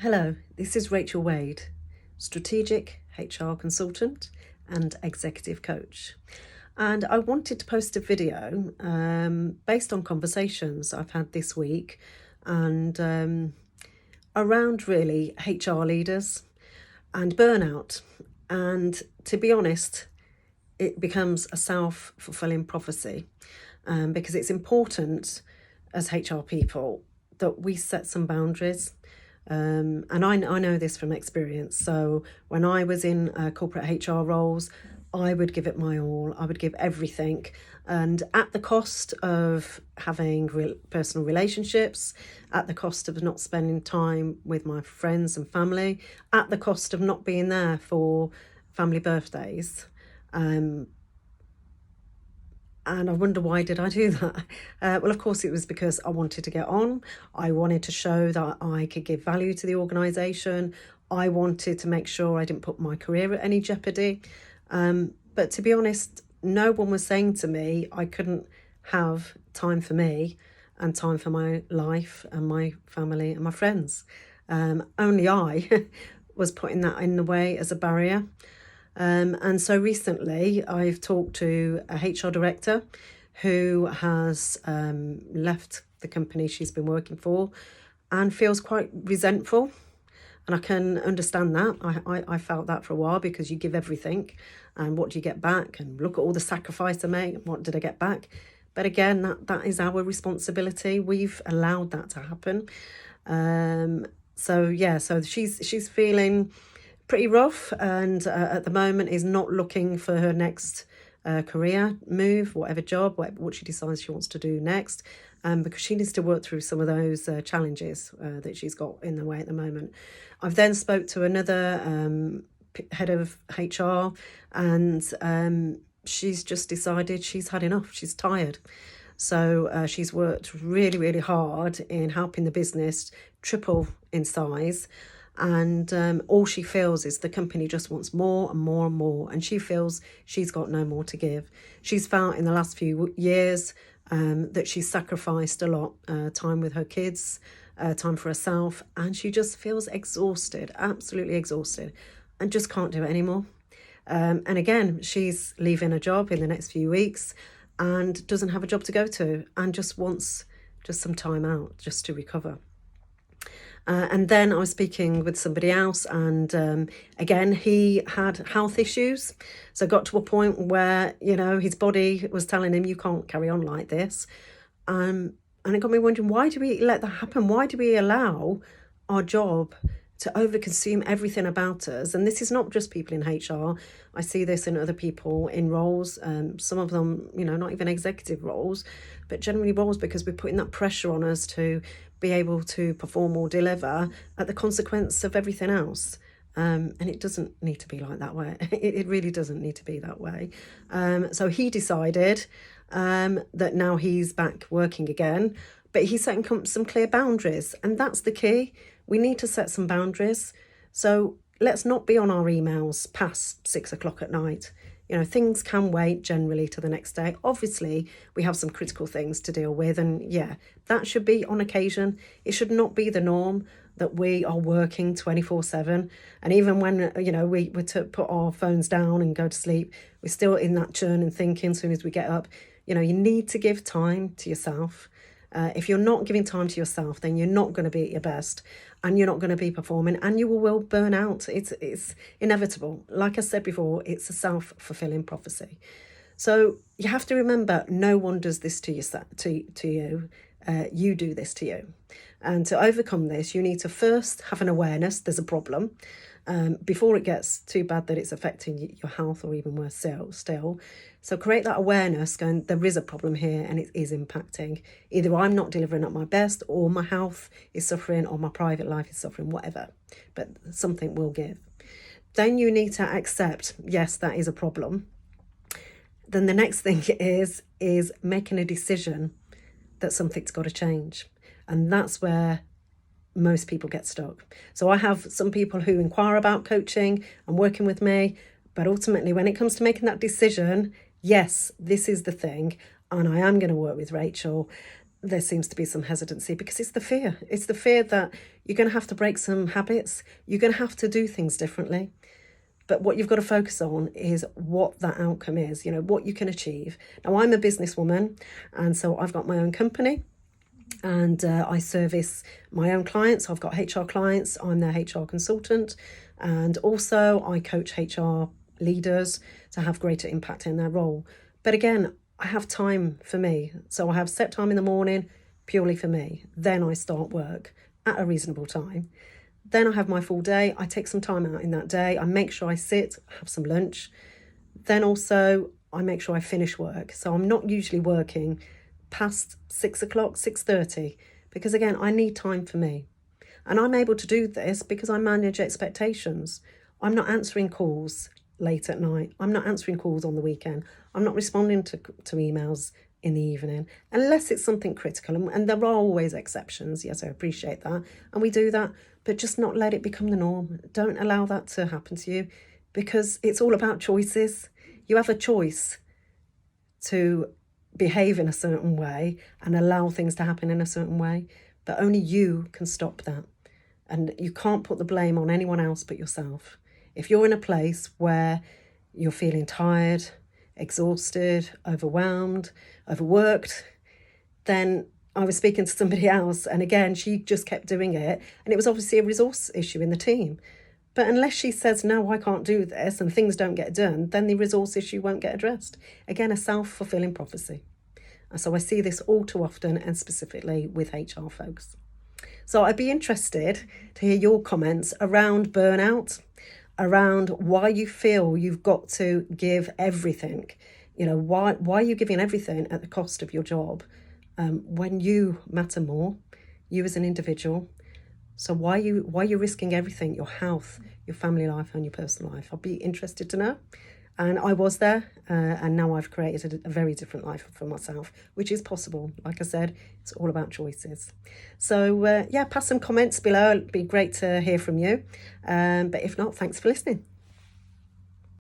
Hello, this is Rachel Wade, strategic HR consultant and executive coach. And I wanted to post a video based on conversations I've had this week and around really HR leaders and burnout. And to be honest, it becomes a self-fulfilling prophecy because it's important as HR people that we set some boundaries. And I know this from experience. So when I was in corporate HR roles, I would give it my all. I would give everything. And at the cost of having personal relationships, at the cost of not spending time with my friends and family, at the cost of not being there for family birthdays. And I wonder, why did I do that? Well, of course, it was because I wanted to get on. I wanted to show that I could give value to the organisation. I wanted to make sure I didn't put my career at any jeopardy. But to be honest, no one was saying to me I couldn't have time for me and time for my life and my family and my friends. Only I was putting that in the way as a barrier. And so recently I've talked to a HR director who has left the company she's been working for and feels quite resentful. And I can understand that. I felt that for a while, because you give everything and what do you get back? And look at all the sacrifice I made. What did I get back? But again, that is our responsibility. We've allowed that to happen. So she's feeling pretty rough, and at the moment is not looking for her next career move, whatever job, what she decides she wants to do next, because she needs to work through some of those challenges that she's got in the way at the moment. I've then spoke to another head of HR, and she's just decided she's had enough. She's tired. So she's worked really, really hard in helping the business triple in size. And all she feels is the company just wants more and more and more, and she feels she's got no more to give. She's felt in the last few years that she's sacrificed a lot, time with her kids, time for herself, and she just feels exhausted, absolutely exhausted, and just can't do it anymore. And again, she's leaving a job in the next few weeks and doesn't have a job to go to, and just wants just some time out just to recover. And then I was speaking with somebody else, and again, he had health issues. So got to a point where, his body was telling him, you can't carry on like this. And it got me wondering, why do we let that happen? Why do we allow our job to overconsume everything about us? And this is not just people in HR. I see this in other people in roles, some of them, not even executive roles, but generally roles, because we're putting that pressure on us to be able to perform or deliver at the consequence of everything else. And it doesn't need to be like that way. It really doesn't need to be that way. So he decided that now he's back working again, but he's setting some clear boundaries. And that's the key. We need to set some boundaries. So let's not be on our emails past 6 o'clock at night. Things can wait generally to the next day. Obviously, we have some critical things to deal with, and that should be on occasion. It should not be the norm that we are working 24/7. And even when, we to put our phones down and go to sleep, we're still in that churn and thinking as soon as we get up. You need to give time to yourself. If you're not giving time to yourself, then you're not going to be at your best, and you're not going to be performing, and you will burn out. It's inevitable. Like I said before, it's a self-fulfilling prophecy. So you have to remember, no one does this to you. You do this to you. And to overcome this, you need to first have an awareness there's a problem, before it gets too bad that it's affecting your health, or even worse still. So create that awareness, going, there is a problem here and it is impacting. Either I'm not delivering at my best, or my health is suffering, or my private life is suffering, whatever. But something will give. Then you need to accept, yes, that is a problem. Then the next thing is making a decision that something's got to change. And that's where most people get stuck. So I have some people who inquire about coaching and working with me, but ultimately when it comes to making that decision, yes, this is the thing, and I am going to work with Rachel, there seems to be some hesitancy, because it's the fear. It's the fear that You're going to have to break some habits. You're going to have to do things differently. But what you've got to focus on is what that outcome is, what you can achieve. Now, I'm a businesswoman, and so I've got my own company, and I service my own clients. I've got HR clients. I'm their HR consultant. And also I coach HR leaders to have greater impact in their role. But again, I have time for me. So I have set time in the morning purely for me. Then I start work at a reasonable time. Then I have my full day. I take some time out in that day. I make sure I sit, have some lunch. Then also I make sure I finish work. So I'm not usually working past 6 o'clock, 6:30, because again, I need time for me. And I'm able to do this because I manage expectations. I'm not answering calls late at night. I'm not answering calls on the weekend. I'm not responding to emails in the evening, unless it's something critical. And there are always exceptions. Yes, I appreciate that. And we do that, but just not let it become the norm. Don't allow that to happen to you, because it's all about choices. You have a choice to behave in a certain way and allow things to happen in a certain way, but only you can stop that. And you can't put the blame on anyone else but yourself. If you're in a place where you're feeling tired, exhausted, overwhelmed, overworked, then I was speaking to somebody else, and again, she just kept doing it, and it was obviously a resource issue in the team. But unless she says, no, I can't do this, and things don't get done, then the resource issue won't get addressed. Again, a self-fulfilling prophecy. And so I see this all too often, and specifically with HR folks. So I'd be interested to hear your comments around burnout, around why you feel you've got to give everything. Why are you giving everything at the cost of your job when you matter more, you as an individual? So why are you risking everything, your health, your family life and your personal life? I'll be interested to know. And I was there, and now I've created a very different life for myself, which is possible. Like I said, it's all about choices. So pass some comments below. It'd be great to hear from you. But if not, thanks for listening.